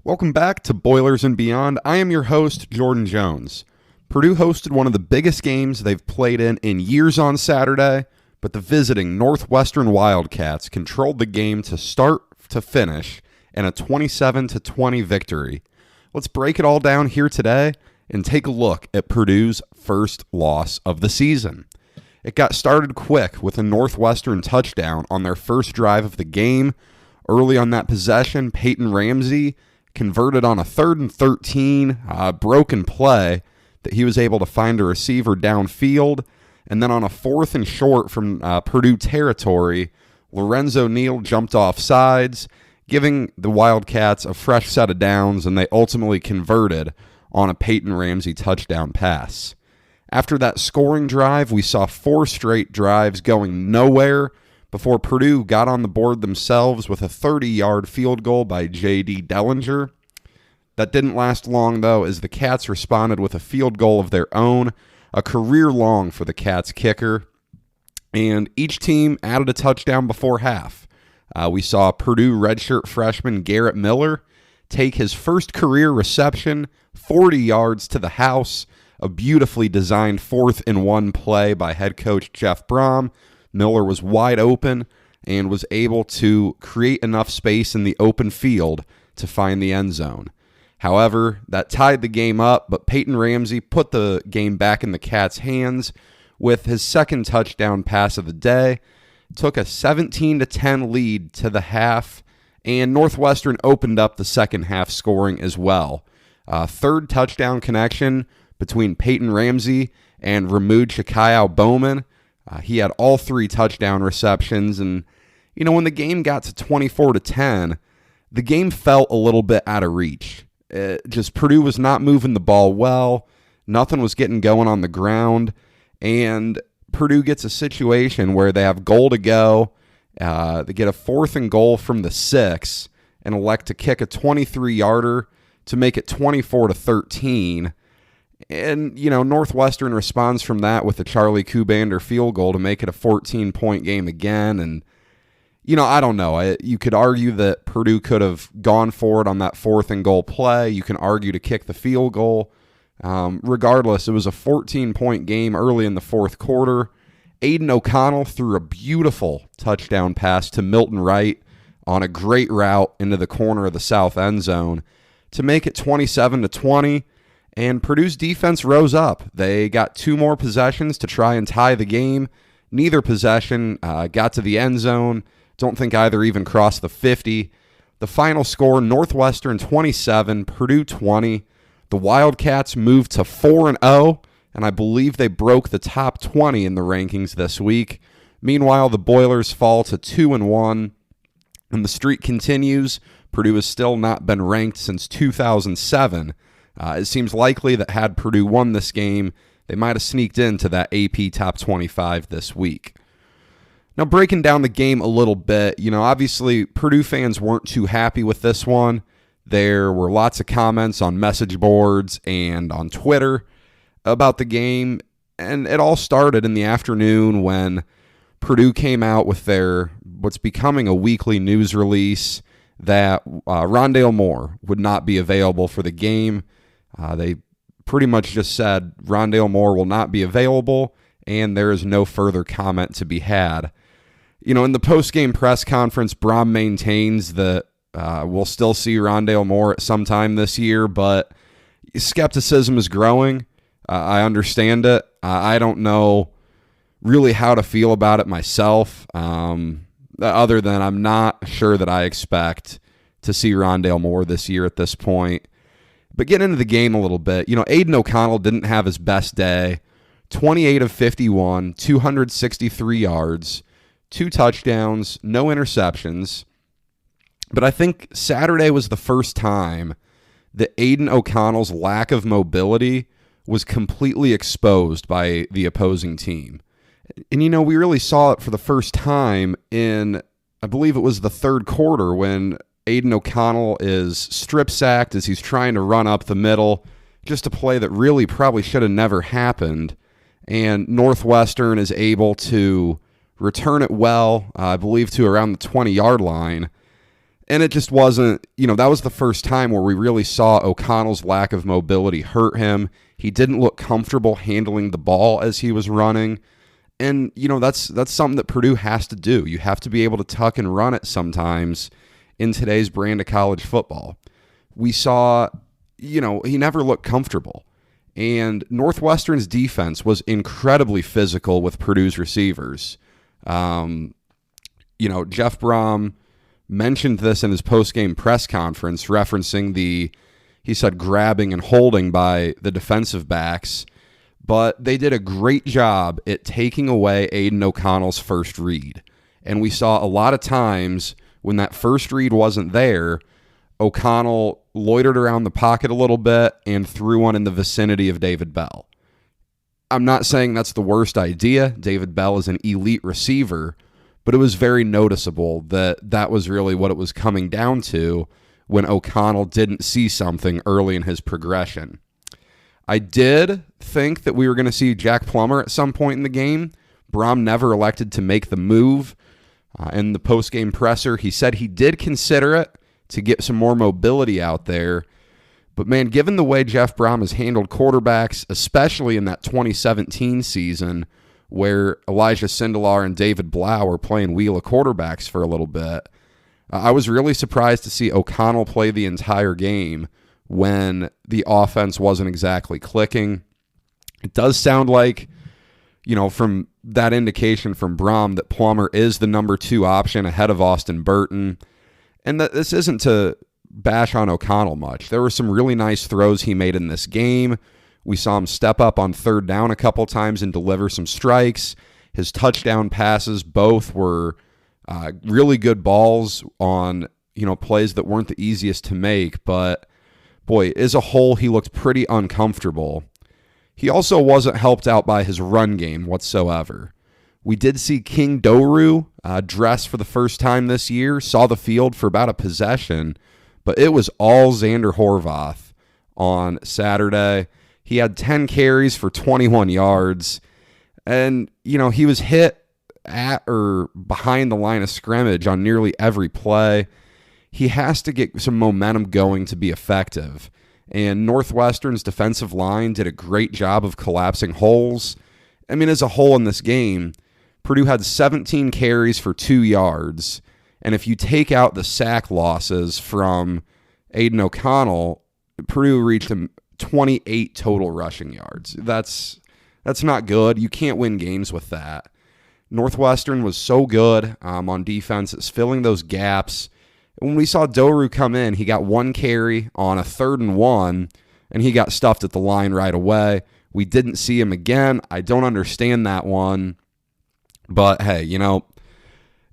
Welcome back to Boilers and Beyond. I am your host, Jordan Jones. Purdue hosted one of the biggest games they've played in years on Saturday, but the visiting Northwestern Wildcats controlled the game to start to finish in a 27-20 victory. Let's break it all down here today and take a look at Purdue's first loss of the season. It got started quick with a Northwestern touchdown on their first drive of the game. Early on that possession, Peyton Ramsey converted on a 3rd and 13 broken play that he was able to find a receiver downfield. And then on a 4th and short from Purdue territory, Lorenzo Neal jumped off sides, giving the Wildcats a fresh set of downs, and they ultimately converted on a Peyton Ramsey touchdown pass. After that scoring drive, we saw 4 straight drives going nowhere before Purdue got on the board themselves with a 30-yard field goal by J.D. Dellinger. That didn't last long, though, as the Cats responded with a field goal of their own, a career long for the Cats kicker, and each team added a touchdown before half. We saw Purdue redshirt freshman Garrett Miller take his first career reception 40 yards to the house, a beautifully designed 4th and 1 play by head coach Jeff Brom. Miller was wide open and was able to create enough space in the open field to find the end zone. However, that tied the game up, but Peyton Ramsey put the game back in the Cats' hands with his second touchdown pass of the day, took a 17-10 lead to the half, and Northwestern opened up the second half scoring as well. Third touchdown connection between Peyton Ramsey and Ramoud Chikayow Bowman. He had all 3 touchdown receptions, and when the game got to 24-10, the game felt a little bit out of reach. Purdue was not moving the ball well. Nothing was getting going on the ground, and Purdue gets a situation where they have goal to go. They get a 4th and goal from the 6 and elect to kick a 23-yarder to make it 24-13. And, Northwestern responds from that with a Charlie Kubander field goal to make it a 14-point game again. And, I don't know. You could argue that Purdue could have gone for it on that 4th and goal play. You can argue to kick the field goal. Regardless, it was a 14-point game early in the 4th quarter. Aiden O'Connell threw a beautiful touchdown pass to Milton Wright on a great route into the corner of the south end zone to make it 27-20. And Purdue's defense rose up. They got 2 more possessions to try and tie the game. Neither possession got to the end zone. Don't think either even crossed the 50. The final score, Northwestern 27, Purdue 20. The Wildcats moved to 4-0, and I believe they broke the top 20 in the rankings this week. Meanwhile, the Boilers fall to 2-1, and the streak continues. Purdue has still not been ranked since 2007. It seems likely that had Purdue won this game, they might have sneaked into that AP Top 25 this week. Now, breaking down the game a little bit, obviously Purdue fans weren't too happy with this one. There were lots of comments on message boards and on Twitter about the game, and it all started in the afternoon when Purdue came out with their what's becoming a weekly news release that Rondale Moore would not be available for the game. They pretty much just said Rondale Moore will not be available, and there is no further comment to be had. In the post-game press conference, Brom maintains that we'll still see Rondale Moore at some time this year, but skepticism is growing. I understand it. I don't know really how to feel about it myself, other than I'm not sure that I expect to see Rondale Moore this year at this point. But get into the game a little bit. Aiden O'Connell didn't have his best day. 28 of 51, 263 yards, 2 touchdowns, no interceptions. But I think Saturday was the first time that Aiden O'Connell's lack of mobility was completely exposed by the opposing team. And, we really saw it for the first time in, I believe it was the 3rd quarter when Aiden O'Connell is strip sacked as he's trying to run up the middle. Just a play that really probably should have never happened. And Northwestern is able to return it well, I believe to around the 20-yard line. And it just wasn't, that was the first time where we really saw O'Connell's lack of mobility hurt him. He didn't look comfortable handling the ball as he was running. And, that's something that Purdue has to do. You have to be able to tuck and run it sometimes in today's brand of college football. We saw, he never looked comfortable. And Northwestern's defense was incredibly physical with Purdue's receivers. Jeff Brom mentioned this in his post-game press conference, referencing he said grabbing and holding by the defensive backs, but they did a great job at taking away Aiden O'Connell's first read. And we saw a lot of times when that first read wasn't there, O'Connell loitered around the pocket a little bit and threw one in the vicinity of David Bell. I'm not saying that's the worst idea. David Bell is an elite receiver, but it was very noticeable that was really what it was coming down to when O'Connell didn't see something early in his progression. I did think that we were going to see Jack Plummer at some point in the game. Brom never elected to make the move. In the post-game presser, he said he did consider it to get some more mobility out there. But, man, given the way Jeff Brom has handled quarterbacks, especially in that 2017 season, where Elijah Sindelar and David Blau were playing wheel of quarterbacks for a little bit, I was really surprised to see O'Connell play the entire game when the offense wasn't exactly clicking. It does sound like, from that indication from Brom, that Plummer is the number 2 option ahead of Austin Burton. And that this isn't to bash on O'Connell much. There were some really nice throws he made in this game. We saw him step up on third down a couple times and deliver some strikes. His touchdown passes both were really good balls on, plays that weren't the easiest to make. But, boy, as a whole, he looked pretty uncomfortable. He also wasn't helped out by his run game whatsoever. We did see King Doru dress for the first time this year, saw the field for about a possession, but it was all Xander Horvath on Saturday. He had 10 carries for 21 yards, and, he was hit at or behind the line of scrimmage on nearly every play. He has to get some momentum going to be effective, and Northwestern's defensive line did a great job of collapsing holes. I mean, as a whole in this game, Purdue had 17 carries for 2 yards, and if you take out the sack losses from Aiden O'Connell, Purdue reached 28 total rushing yards. That's not good. You can't win games with that. Northwestern was so good on defense. It's filling those gaps. When we saw Doru come in, he got 1 carry on a 3rd and 1, and he got stuffed at the line right away. We didn't see him again. I don't understand that one. But, hey,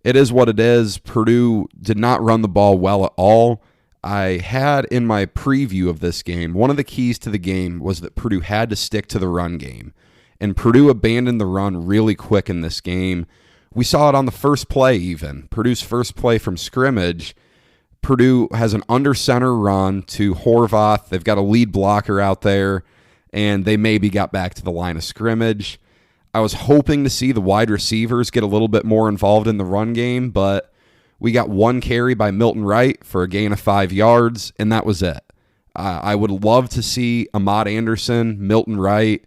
it is what it is. Purdue did not run the ball well at all. I had in my preview of this game, one of the keys to the game was that Purdue had to stick to the run game. And Purdue abandoned the run really quick in this game. We saw it on the first play even. Purdue's first play from scrimmage. Purdue has an under center run to Horvath. They've got a lead blocker out there, and they maybe got back to the line of scrimmage. I was hoping to see the wide receivers get a little bit more involved in the run game, but we got 1 carry by Milton Wright for a gain of 5 yards, and that was it. I would love to see Ahmad Anderson, Milton Wright,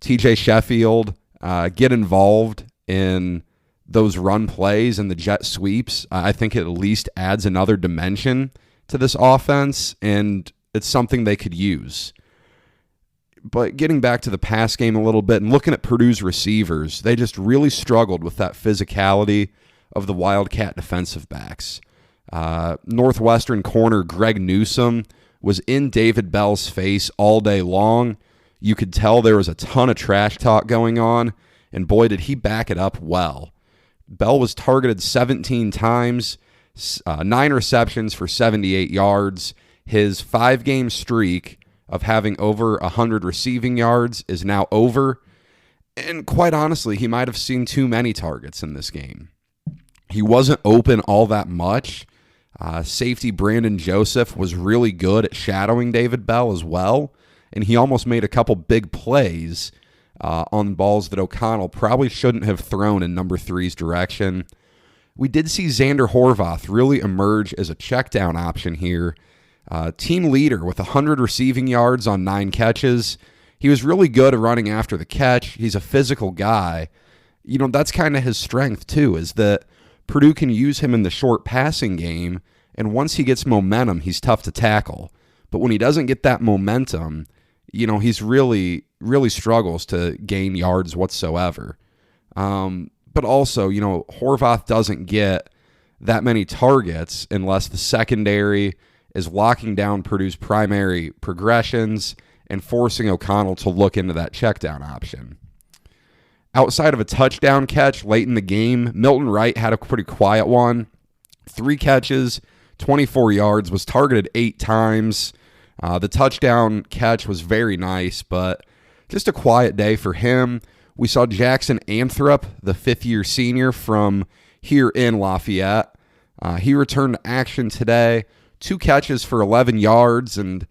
TJ Sheffield get involved in those run plays and the jet sweeps. I think it at least adds another dimension to this offense, and it's something they could use. But getting back to the pass game a little bit and looking at Purdue's receivers, they just really struggled with that physicality of the Wildcat defensive backs. Northwestern corner Greg Newsome was in David Bell's face all day long. You could tell there was a ton of trash talk going on, and boy, did he back it up well. Bell was targeted 17 times, 9 receptions for 78 yards. His 5-game streak of having over 100 receiving yards is now over. And quite honestly, he might have seen too many targets in this game. He wasn't open all that much. Safety Brandon Joseph was really good at shadowing David Bell as well, and he almost made a couple big plays on balls that O'Connell probably shouldn't have thrown in number 3's direction. we did see Xander Horvath really emerge as a check down option here. Team leader with 100 receiving yards on 9 catches. He was really good at running after the catch. He's a physical guy. That's kind of his strength too, is that Purdue can use him in the short passing game, and once he gets momentum, he's tough to tackle. But when he doesn't get that momentum, he's really, really struggles to gain yards whatsoever. But also, Horvath doesn't get that many targets unless the secondary is locking down Purdue's primary progressions and forcing O'Connell to look into that check down option. Outside of a touchdown catch late in the game, Milton Wright had a pretty quiet one. 3 catches, 24 yards, was targeted 8 times. The touchdown catch was very nice, but just a quiet day for him. We saw Jackson Anthrop, the 5th-year senior from here in Lafayette. He returned to action today. 2 catches for 11 yards, and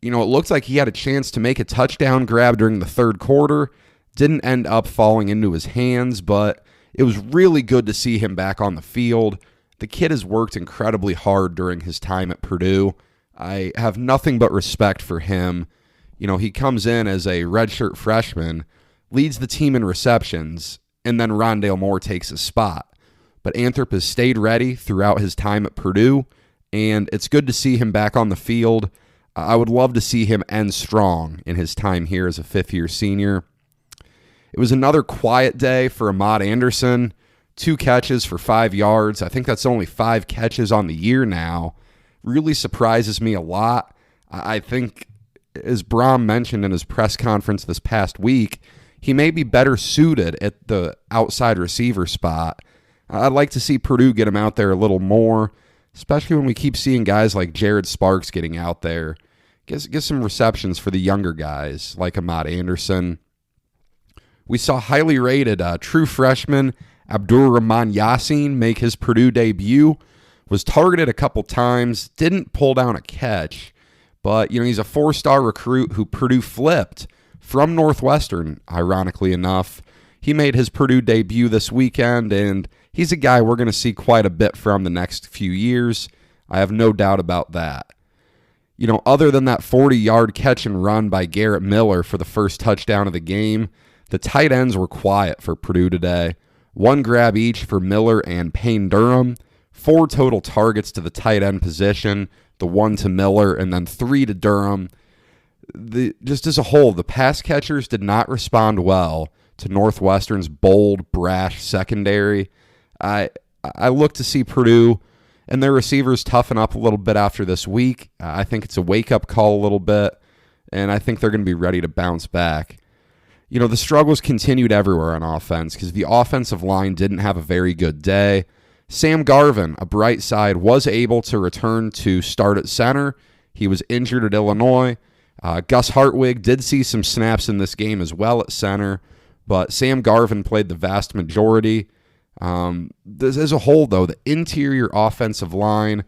it looked like he had a chance to make a touchdown grab during the third quarter. Didn't end up falling into his hands, but it was really good to see him back on the field. The kid has worked incredibly hard during his time at Purdue. I have nothing but respect for him. He comes in as a redshirt freshman, leads the team in receptions, and then Rondale Moore takes his spot. But Anthrop has stayed ready throughout his time at Purdue, and it's good to see him back on the field. I would love to see him end strong in his time here as a 5th-year senior. It was another quiet day for Ahmad Anderson. 2 catches for 5 yards. I think that's only 5 catches on the year now. Really surprises me a lot. I think, as Brom mentioned in his press conference this past week, he may be better suited at the outside receiver spot. I'd like to see Purdue get him out there a little more, especially when we keep seeing guys like Jared Sparks getting out there. Get some receptions for the younger guys like Ahmad Anderson. We saw highly rated true freshman Abdur Rahman Yassin make his Purdue debut. Was targeted a couple times, didn't pull down a catch, but he's a 4-star recruit who Purdue flipped from Northwestern, ironically enough. He made his Purdue debut this weekend, and he's a guy we're going to see quite a bit from the next few years. I have no doubt about that. Other than that 40-yard catch and run by Garrett Miller for the first touchdown of the game, the tight ends were quiet for Purdue today. 1 grab each for Miller and Payne Durham. 4 total targets to the tight end position, the 1 to Miller, and then 3 to Durham. Just as a whole, the pass catchers did not respond well to Northwestern's bold, brash secondary. I look to see Purdue and their receivers toughen up a little bit after this week. I think it's a wake-up call a little bit, and I think they're going to be ready to bounce back. The struggles continued everywhere on offense because the offensive line didn't have a very good day. Sam Garvin, a bright side, was able to return to start at center. He was injured at Illinois. Gus Hartwig did see some snaps in this game as well at center, but Sam Garvin played the vast majority. As a whole, though, the interior offensive line,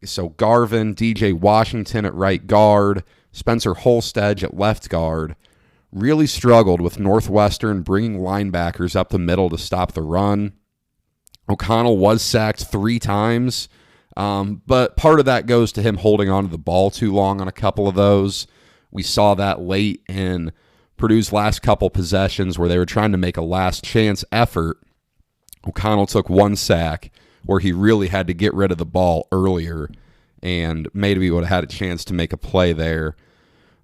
so Garvin, DJ Washington at right guard, Spencer Holstedge at left guard, really struggled with Northwestern bringing linebackers up the middle to stop the run. O'Connell was sacked 3 times, but part of that goes to him holding on to the ball too long on a couple of those. We saw that late in Purdue's last couple possessions where they were trying to make a last chance effort. O'Connell took 1 sack where he really had to get rid of the ball earlier, and maybe would have had a chance to make a play there.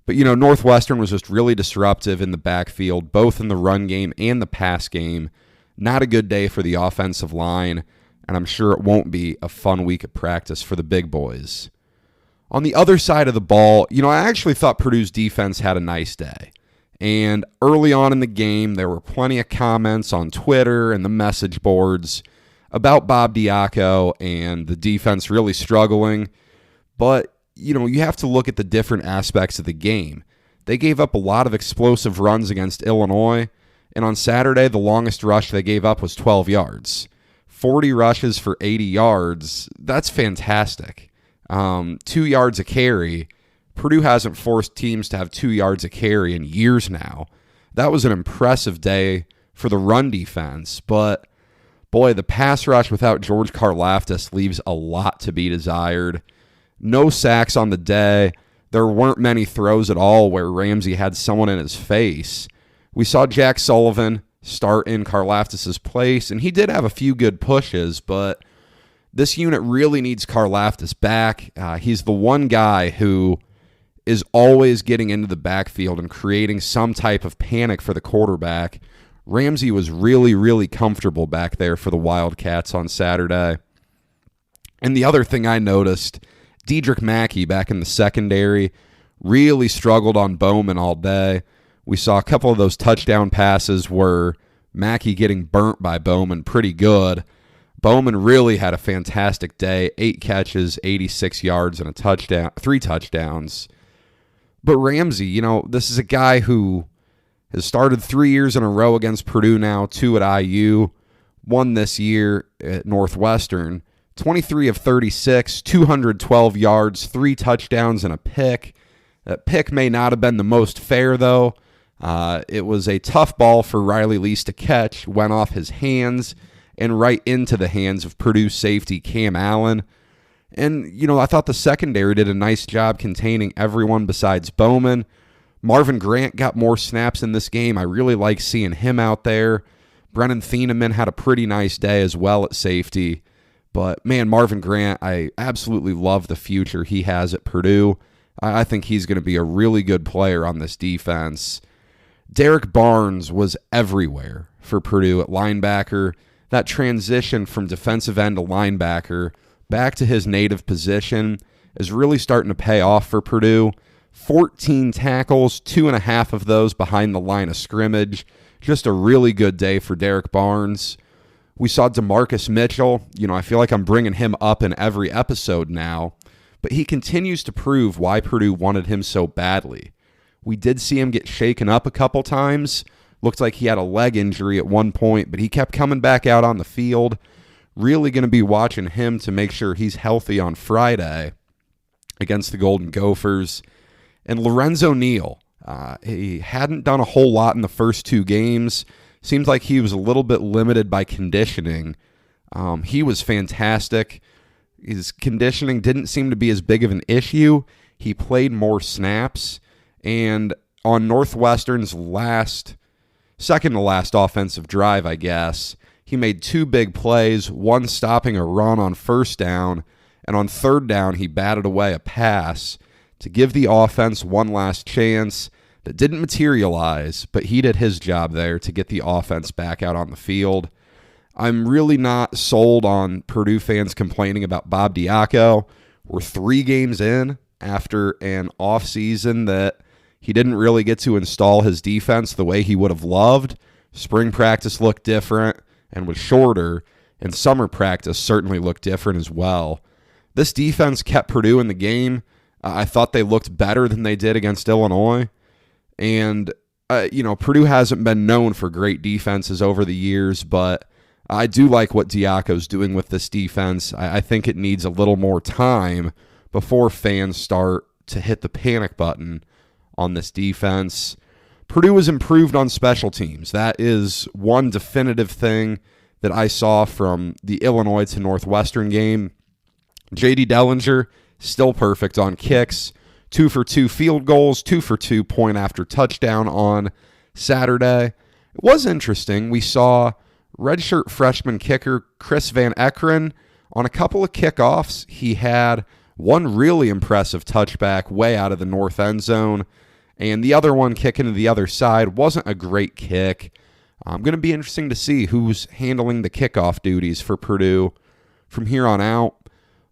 But, Northwestern was just really disruptive in the backfield, both in the run game and the pass game. Not a good day for the offensive line, and I'm sure it won't be a fun week of practice for the big boys. On the other side of the ball, I actually thought Purdue's defense had a nice day. And early on in the game, there were plenty of comments on Twitter and the message boards about Bob Diaco and the defense really struggling. But, you have to look at the different aspects of the game. They gave up a lot of explosive runs against Illinois, and on Saturday, the longest rush they gave up was 12 yards. 40 rushes for 80 yards, that's fantastic. 2 yards a carry. Purdue hasn't forced teams to have 2 yards a carry in years now. That was an impressive day for the run defense, but Boy, the pass rush without George Karlaftis leaves a lot to be desired. No sacks on the day. There weren't many throws at all where Ramsey had someone in his face. We saw Jack Sullivan start in Karlaftis' place, and he did have a few good pushes, but this unit really needs Karlaftis back. He's the one guy who is always getting into the backfield and creating some type of panic for the quarterback. Ramsey was really, really comfortable back there for the Wildcats on Saturday. And the other thing I noticed, Dedrick Mackey back in the secondary really struggled on Bowman all day. We saw a couple of those touchdown passes where Mackey getting burnt by Bowman pretty good. Bowman really had a fantastic day, 8 catches, 86 yards, and a touchdown, 3 touchdowns. But Ramsey, this is a guy who has started 3 years in a row against Purdue now, 2 at IU, 1 this year at Northwestern. 23 of 36, 212 yards, 3 touchdowns, and a pick. That pick may not have been the most fair, though. It was a tough ball for Riley Lease to catch, went off his hands and right into the hands of Purdue safety Cam Allen. And, I thought the secondary did a nice job containing everyone besides Bowman. Marvin Grant got more snaps in this game. I really like seeing him out there. Brennan Thieneman had a pretty nice day as well at safety. But, man, Marvin Grant, I absolutely love the future he has at Purdue. I think he's going to be a really good player on this defense. Derek Barnes was everywhere for Purdue at linebacker. That transition from defensive end to linebacker back to his native position is really starting to pay off for Purdue. 14 tackles, 2.5 of those behind the line of scrimmage. Just a really good day for Derek Barnes. We saw DeMarcus Mitchell. I feel like I'm bringing him up in every episode now, but he continues to prove why Purdue wanted him so badly. We did see him get shaken up a couple times. Looked like he had a leg injury at one point, but he kept coming back out on the field. Really going to be watching him to make sure he's healthy on Friday against the Golden Gophers. And Lorenzo Neal, he hadn't done a whole lot in the first 2 games. Seems like he was a little bit limited by conditioning. He was fantastic. His conditioning didn't seem to be as big of an issue. He played more snaps. And on Northwestern's second to last offensive drive, I guess, he made 2 big plays, one stopping a run on first down, and on third down he batted away a pass to give the offense one last chance that didn't materialize, but he did his job there to get the offense back out on the field. I'm really not sold on Purdue fans complaining about Bob Diaco. We're 3 games in after an offseason that he didn't really get to install his defense the way he would have loved. Spring practice looked different and was shorter, and summer practice certainly looked different as well. This defense kept Purdue in the game. I thought they looked better than they did against Illinois. And, Purdue hasn't been known for great defenses over the years, but I do like what Diaco's doing with this defense. I think it needs a little more time before fans start to hit the panic button on this defense. Purdue has improved on special teams. That is one definitive thing that I saw from the Illinois to Northwestern game. J.D. Dellinger, still perfect on kicks. 2 for 2 field goals, 2 for 2 point after touchdown on Saturday. It was interesting. We saw redshirt freshman kicker Chris Van Ekeren on a couple of kickoffs. He had one really impressive touchback way out of the north end zone, and the other one kicking to the other side wasn't a great kick. Going to be interesting to see who's handling the kickoff duties for Purdue from here on out.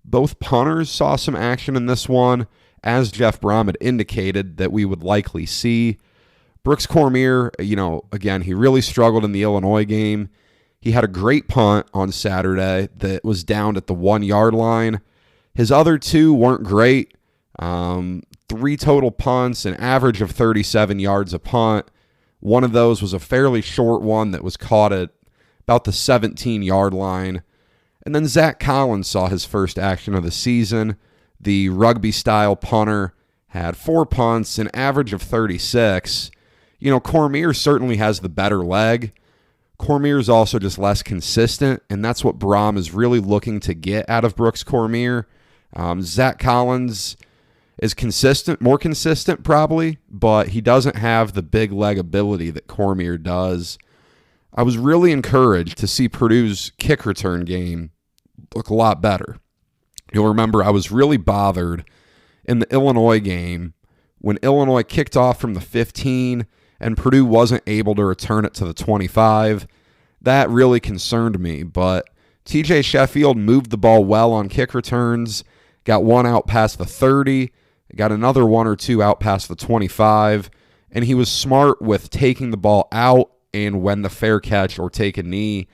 Both punters saw some action in this one, as Jeff Brom had indicated that we would likely see. Brooks Cormier, again, he really struggled in the Illinois game. He had a great punt on Saturday that was down at the 1-yard line. His other 2 weren't great. 3 total punts, an average of 37 yards a punt. One of those was a fairly short one that was caught at about the 17-yard line. And then Zach Collins saw his first action of the season. The rugby-style punter had 4 punts, an average of 36. Cormier certainly has the better leg. Cormier is also just less consistent, and that's what Braum is really looking to get out of Brooks Cormier. Zach Collins is consistent, more consistent probably, but he doesn't have the big leg ability that Cormier does. I was really encouraged to see Purdue's kick return game look a lot better. You'll remember I was really bothered in the Illinois game when Illinois kicked off from the 15 and Purdue wasn't able to return it to the 25. That really concerned me, but TJ Sheffield moved the ball well on kick returns, got one out past the 30, got another one or two out past the 25, and he was smart with taking the ball out and when the fair catch or take a knee.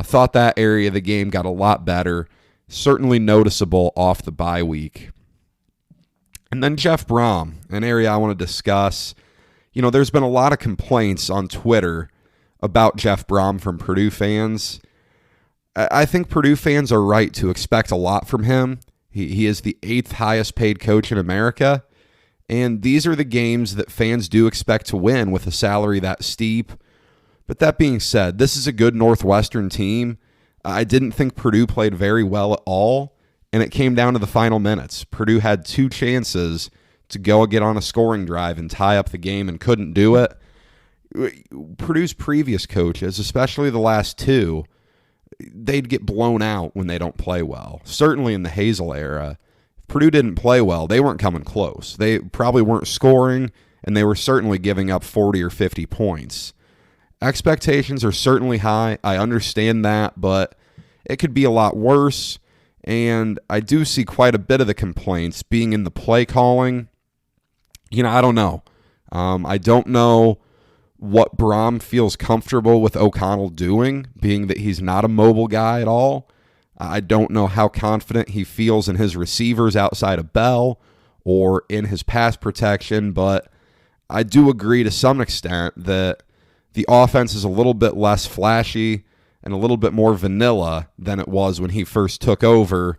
Thought that area of the game got a lot better, certainly noticeable off the bye week. And then Jeff Braum, an area I want to discuss. You know, there's been a lot of complaints on Twitter about Jeff Braum from Purdue fans. I think Purdue fans are right to expect a lot from him. He is the 8th highest paid coach in America, and these are the games that fans do expect to win with a salary that steep. But that being said, this is a good Northwestern team. I didn't think Purdue played very well at all, and it came down to the final minutes. Purdue had 2 chances to go get on a scoring drive and tie up the game and couldn't do it. Purdue's previous coaches, especially the last 2, they'd get blown out when they don't play well. Certainly in the Hazel era, if Purdue didn't play well, they weren't coming close. They probably weren't scoring, and they were certainly giving up 40 or 50 points. Expectations are certainly high. I understand that, but it could be a lot worse, and I do see quite a bit of the complaints being in the play calling. You know, I don't know. I don't know what Braum feels comfortable with O'Connell doing, being that he's not a mobile guy at all. I don't know how confident he feels in his receivers outside of Bell or in his pass protection, but I do agree to some extent that the offense is a little bit less flashy and a little bit more vanilla than it was when he first took over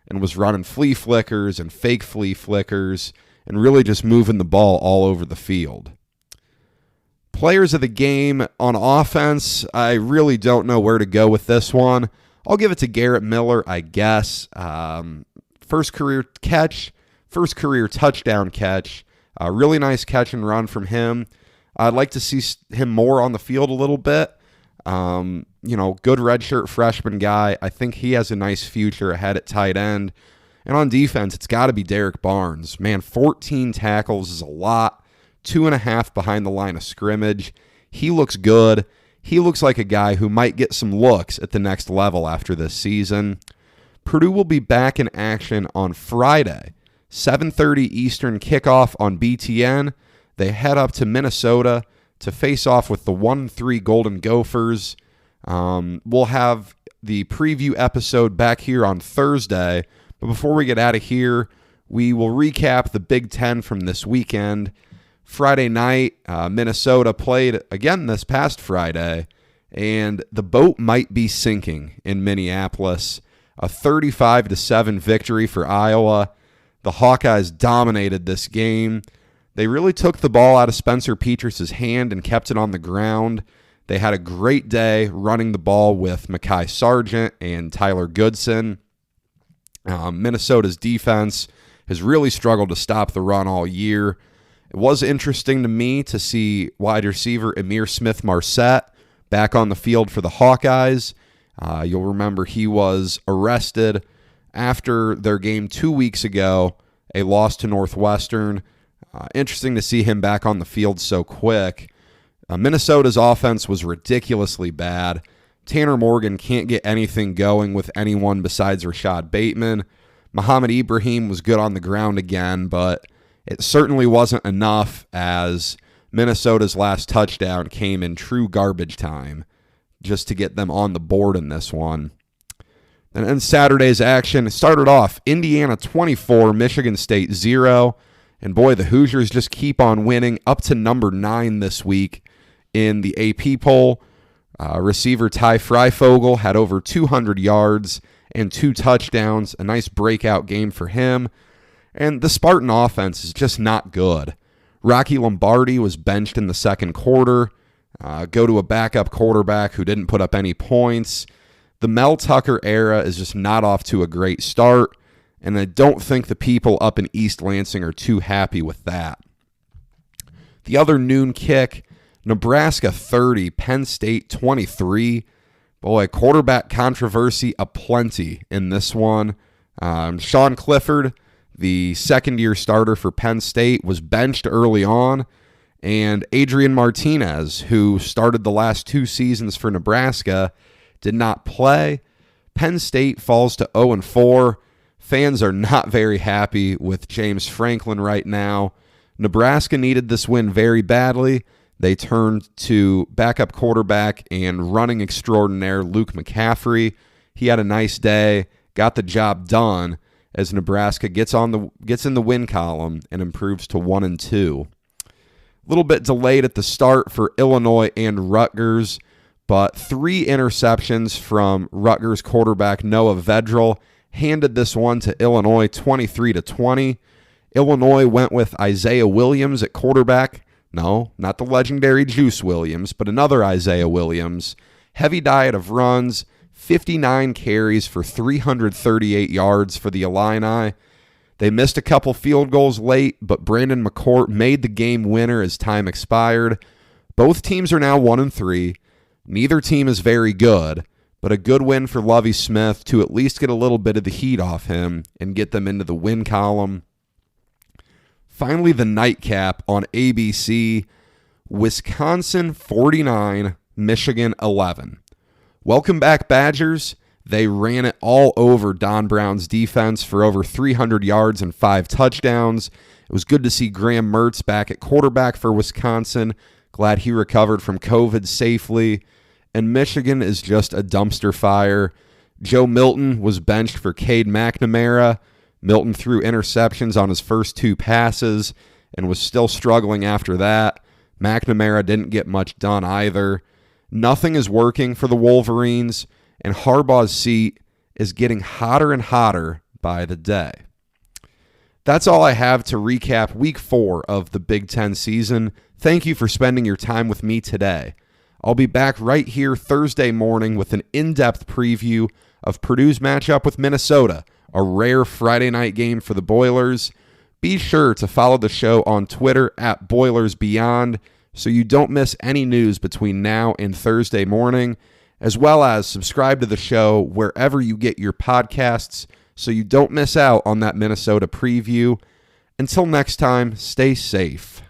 and was running flea flickers and fake flea flickers and really just moving the ball all over the field. Players of the game on offense, I really don't know where to go with this one. I'll give it to Garrett Miller, I guess. First career touchdown catch. Really nice catch and run from him. I'd like to see him more on the field a little bit. Good redshirt freshman guy. I think he has a nice future ahead at tight end. And on defense, it's got to be Derek Barnes. Man, 14 tackles is a lot. 2.5 behind the line of scrimmage. He looks good. He looks like a guy who might get some looks at the next level after this season. Purdue will be back in action on Friday, 7:30 Eastern kickoff on BTN. They head up to Minnesota to face off with the 1-3 Golden Gophers. We'll have the preview episode back here on Thursday. But before we get out of here, we will recap the Big Ten from this weekend. Friday night, Minnesota played again this past Friday, and the boat might be sinking in Minneapolis. A 35-7 victory for Iowa. The Hawkeyes dominated this game. They really took the ball out of Spencer Petras' hand and kept it on the ground. They had a great day running the ball with Mekhi Sargent and Tyler Goodson. Minnesota's defense has really struggled to stop the run all year. It was interesting to me to see wide receiver Amir Smith-Marset back on the field for the Hawkeyes. You'll remember he was arrested after their game 2 weeks ago, a loss to Northwestern. Interesting to see him back on the field so quick. Minnesota's offense was ridiculously bad. Tanner Morgan can't get anything going with anyone besides Rashad Bateman. Muhammad Ibrahim was good on the ground again, but it certainly wasn't enough as Minnesota's last touchdown came in true garbage time just to get them on the board in this one. And then Saturday's action started off Indiana 24, Michigan State 0. And boy, the Hoosiers just keep on winning, up to number 9 this week in the AP poll. Receiver Ty Freifogel had over 200 yards and 2 touchdowns. A nice breakout game for him. And the Spartan offense is just not good. Rocky Lombardi was benched in the second quarter. go to a backup quarterback who didn't put up any points. The Mel Tucker era is just not off to a great start, and I don't think the people up in East Lansing are too happy with that. The other noon kick, Nebraska 30, Penn State 23. Boy, quarterback controversy aplenty in this one. Sean Clifford, the second-year starter for Penn State, was benched early on, and Adrian Martinez, who started the last 2 seasons for Nebraska, did not play. Penn State falls to 0-4. Fans are not very happy with James Franklin right now. Nebraska needed this win very badly. They turned to backup quarterback and running extraordinaire Luke McCaffrey. He had a nice day, got the job done as Nebraska gets in the win column and improves to 1-2. A little bit delayed at the start for Illinois and Rutgers, but 3 interceptions from Rutgers quarterback Noah Vedral handed this one to Illinois 23-20. Illinois went with Isaiah Williams at quarterback. No, not the legendary Juice Williams, but another Isaiah Williams. Heavy diet of runs, 59 carries for 338 yards for the Illini. They missed a couple field goals late, but Brandon McCourt made the game winner as time expired. Both teams are now 1-3. Neither team is very good, but a good win for Lovie Smith to at least get a little bit of the heat off him and get them into the win column. Finally, the nightcap on ABC, Wisconsin 49, Michigan 11. Welcome back, Badgers. They ran it all over Don Brown's defense for over 300 yards and 5 touchdowns. It was good to see Graham Mertz back at quarterback for Wisconsin. Glad he recovered from COVID safely. And Michigan is just a dumpster fire. Joe Milton was benched for Cade McNamara. Milton threw interceptions on his first 2 passes and was still struggling after that. McNamara didn't get much done either. Nothing is working for the Wolverines, and Harbaugh's seat is getting hotter and hotter by the day. That's all I have to recap Week 4 of the Big Ten season. Thank you for spending your time with me today. I'll be back right here Thursday morning with an in-depth preview of Purdue's matchup with Minnesota, a rare Friday night game for the Boilers. Be sure to follow the show on Twitter at BoilersBeyond so you don't miss any news between now and Thursday morning, as well as subscribe to the show wherever you get your podcasts so you don't miss out on that Minnesota preview. Until next time, stay safe.